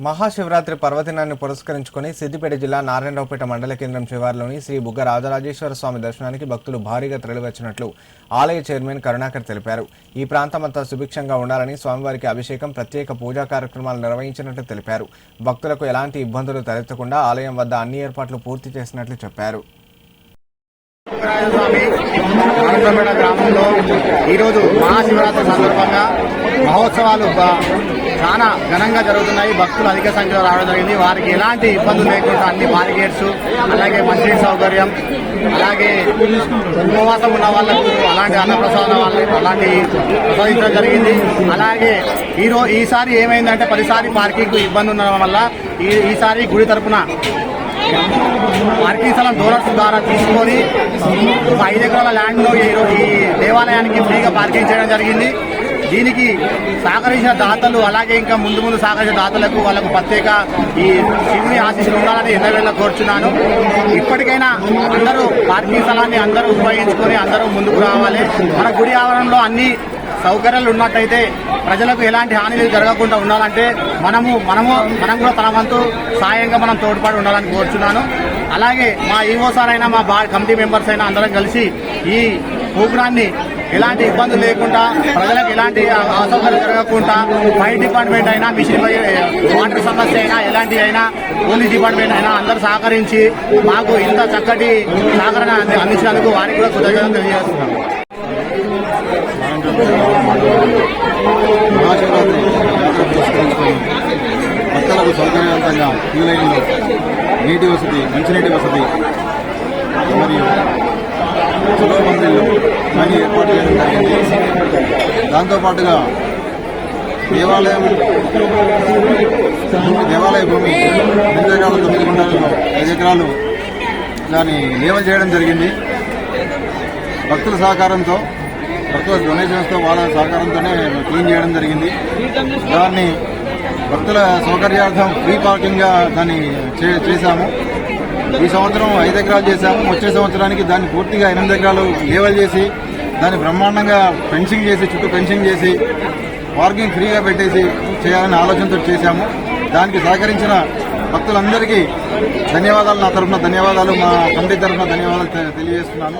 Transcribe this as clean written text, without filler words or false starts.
మహాశివరాత్రి పర్వదినాన్ని పురస్కరించుకుని సిద్దిపేట జిల్లా నారాయణరావుపేట మండల కేంద్రం శివారులోని శ్రీ బుగ్గ రాజరాజేశ్వర స్వామి దర్శనానికి భక్తులు భారీగా తరలివచ్చినట్లు ఆలయ చైర్మన్ కరుణాకర్ తెలిపారు. ఈ ప్రాంతమంతా సుభిక్షంగా ఉండాలని స్వామివారికి అభిషేకం, ప్రత్యేక పూజా కార్యక్రమాలు నిర్వహించినట్లు తెలిపారు. భక్తులకు ఎలాంటి ఇబ్బందులు తలెత్తకుండా ఆలయం వద్ద అన్ని ఏర్పాట్లు పూర్తి చేసినట్లు చెప్పారు. నారాయణరావుపేట గ్రామంలో ఈరోజు మహాశివరాత్రి సందర్భంగా మహోత్సవాలు చాలా ఘనంగా జరుగుతున్నాయి. భక్తులు అధిక సంఖ్యలో రావడం జరిగింది. వారికి ఎలాంటి ఇబ్బందులు లేకుండా అన్ని బారిగేట్స్, అలాగే మంచినీటి సౌకర్యం, అలాగే ఉపవాసం ఉన్న వాళ్లకు అలాంటి అన్నప్రసాదం అలాంటి ప్రసాదించడం జరిగింది. అలాగే ఈసారి ఏమైందంటే 10 పార్కింగ్ ఇబ్బంది ఉండడం వల్ల ఈసారి గుడి తరపున పార్కింగ్ స్థలం డోనర్స్ ద్వారా తీసుకొని 5 ఎకరాల ల్యాండ్ లో ఈ దేవాలయానికి ఫ్రీగా పార్కింగ్ చేయడం జరిగింది. దీనికి సహకరించిన దాతలు, అలాగే ఇంకా ముందు సహకరించిన దాతలకు వాళ్ళకు ప్రత్యేక ఈ శివుని ఆశీస్సులు ఉండాలని ఎన్నవేళ కోరుచున్నాను. ఇప్పటికైనా అందరూ పార్కింగ్ స్థలాన్ని అందరూ ఉపయోగించుకొని అందరూ ముందుకు రావాలి. మన గుడి ఆవరణలో అన్ని సౌకర్యాలు ఉన్నట్టయితే ప్రజలకు ఎలాంటి హాని జరగకుండా ఉండాలంటే మనం కూడా తన వంతు సాయంగా మనం తోడ్పాటు ఉండాలని కోరుచున్నాను. అలాగే మా ఈవో సార్ అయినా మా కమిటీ మెంబర్స్ అయినా అందరం కలిసి ఈ ప్రోగ్రాన్ని ఎలాంటి ఇబ్బందులు లేకుండా, ప్రజలకు ఎలాంటి అసౌకర్యం జరగకుండా ఫైర్ డిపార్ట్మెంట్ అయినా, మిషన్ వాటర్ సమస్య అయినా, ఎలాంటి అయినా పోలీస్ డిపార్ట్మెంట్ అయినా అందరూ సహకరించి మాకు ఇంత చక్కటి సహకరణ అందించినందుకు వారికి కూడా కృతజ్ఞతలు తెలియజేస్తున్నాం. మహాశివరాత్రి భక్తులకు సౌకర్యవంతంగా క్యూ లైన్లో నీటి వసతి, మంచినీటి వసతి మరియు సులభ మందిళ్ళు అన్ని ఏర్పాటు చేయడం జరిగింది. దాంతోపాటుగా దేవాలయ భూమి 8 ఎకరాలు 9 గుంటలలో 5 ఎకరాలు దాన్ని లేవల్ చేయడం జరిగింది. భక్తుల సహకారంతో, భక్తుల డొనేషన్స్తో, వాళ్ళ సహకారంతోనే క్లీన్ చేయడం జరిగింది. దాన్ని భక్తుల సౌకర్యార్థం ఫ్రీ పార్కింగ్గా దాన్ని చేశాము. ఈ సంవత్సరం 5 ఎకరాలు చేశాము. వచ్చే సంవత్సరానికి దాన్ని పూర్తిగా 8 ఎకరాలు లేవల్ చేసి దాన్ని బ్రహ్మాండంగా ఫెన్సింగ్ చేసి, చుట్టూ ఫెన్సింగ్ చేసి పార్కింగ్ ఫ్రీగా పెట్టేసి చేయాలనే ఆలోచనతో చేశాము. దానికి సహకరించిన భక్తులందరికీ ధన్యవాదాలు, నా తరఫున ధన్యవాదాలు, మా కమిటీ తరఫున ధన్యవాదాలు తెలియజేస్తున్నాను.